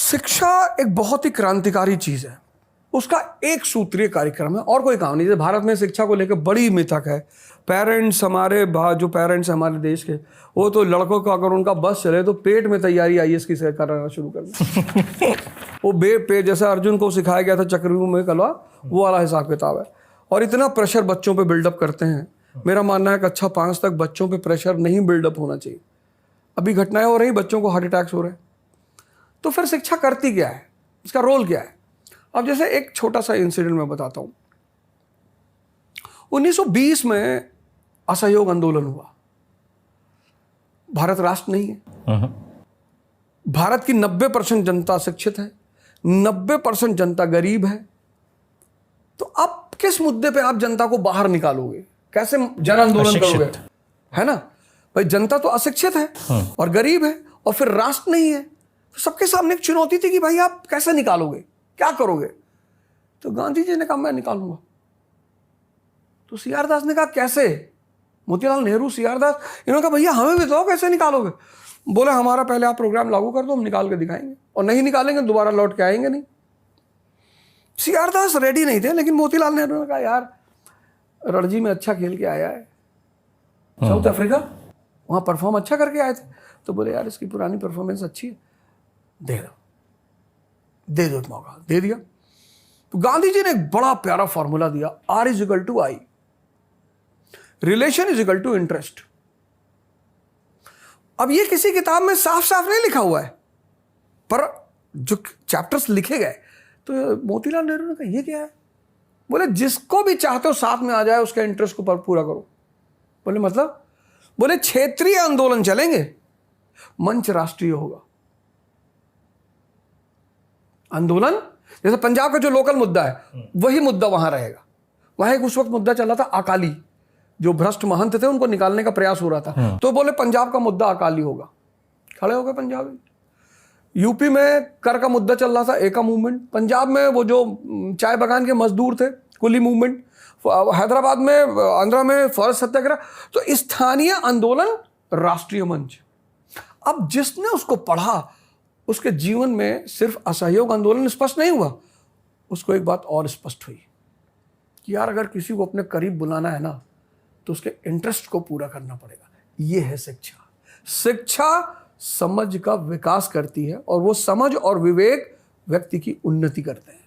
शिक्षा एक बहुत ही क्रांतिकारी चीज है। उसका एक सूत्रीय कार्यक्रम है और कोई काम नहीं। जैसे भारत में शिक्षा को लेकर बड़ी मिथक है। पेरेंट्स हमारे जो पेरेंट्स हैं हमारे देश के, वो तो लड़कों का अगर उनका बस चले तो पेट में तैयारी आईएएस की से करना शुरू कर दें। वो पे जैसे अर्जुन को सिखाया गया था चक्रव्यूह में कलवा, वो वाला हिसाब किताब है। और इतना प्रेशर बच्चों पे बिल्डअप करते हैं। मेरा मानना है कक्षा 5 तक बच्चों पे प्रेशर नहीं बिल्डअप होना चाहिए। अभी घटनाएं हो रही, बच्चों को हार्ट अटैक्स हो रहे हैं। तो फिर शिक्षा करती क्या है, इसका रोल क्या है? अब जैसे एक छोटा सा इंसिडेंट मैं बताता हूं। 1920 में असहयोग आंदोलन हुआ। भारत राष्ट्र नहीं है। भारत की 90% जनता शिक्षित है, 90% जनता गरीब है। तो आप किस मुद्दे पे आप जनता को बाहर निकालोगे? कैसे जन आंदोलन करोगे? है ना भाई, जनता तो अशिक्षित है और गरीब है और फिर राष्ट्र नहीं है। तो सबके सामने एक चुनौती थी कि भाई आप कैसे निकालोगे, क्या करोगे? तो गांधी जी ने कहा मैं निकालूंगा। तो सीआर दास ने कहा कैसे? मोतीलाल नेहरू, सीआर दास, इन्होंने कहा भैया हमें भी बताओ कैसे निकालोगे। बोले हमारा पहले आप प्रोग्राम लागू कर दो, हम निकाल के दिखाएंगे, और नहीं निकालेंगे दोबारा लौट के आएंगे नहीं। सीआर दास रेडी नहीं थे, लेकिन मोतीलाल नेहरू ने कहा यार रणजी में अच्छा खेल के आया है, साउथ अफ्रीका, वहां परफॉर्म अच्छा करके आए थे। तो बोले यार इसकी पुरानी परफॉर्मेंस अच्छी है, दे दो मौका। दे दिया। तो गांधी जी ने एक बड़ा प्यारा फॉर्मूला दिया, R = I, रिलेशन = इंटरेस्ट। अब ये किसी किताब में साफ साफ नहीं लिखा हुआ है, पर जो चैप्टर्स लिखे गए तो मोतीलाल नेहरू ने कहा ये क्या है? बोले जिसको भी चाहते हो साथ में आ जाए, उसके इंटरेस्ट को पूरा करो। बोले मतलब? बोले क्षेत्रीय आंदोलन चलेंगे, मंच राष्ट्रीय होगा। आंदोलन जैसे पंजाब का जो लोकल मुद्दा है वही मुद्दा वहां रहेगा। वहां एक उस वक्त मुद्दा चल रहा था अकाली, जो भ्रष्ट महंत थे उनको निकालने का प्रयास हो रहा था। तो बोले पंजाब का मुद्दा अकाली होगा, खड़े हो गए पंजाबी। यूपी में कर का मुद्दा चल रहा था, एका मूवमेंट। पंजाब में वो जो चाय बागान के मजदूर थे, कुली मूवमेंट। हैदराबाद में, आंध्रा में फॉरेस्ट सत्याग्रह। तो स्थानीय आंदोलन, राष्ट्रीय मंच। अब जिसने उसको पढ़ा उसके जीवन में सिर्फ असहयोग आंदोलन स्पष्ट नहीं हुआ, उसको एक बात और स्पष्ट हुई कि यार अगर किसी को अपने करीब बुलाना है ना तो उसके इंटरेस्ट को पूरा करना पड़ेगा। ये है शिक्षा। शिक्षा समझ का विकास करती है और वो समझ और विवेक व्यक्ति की उन्नति करते हैं।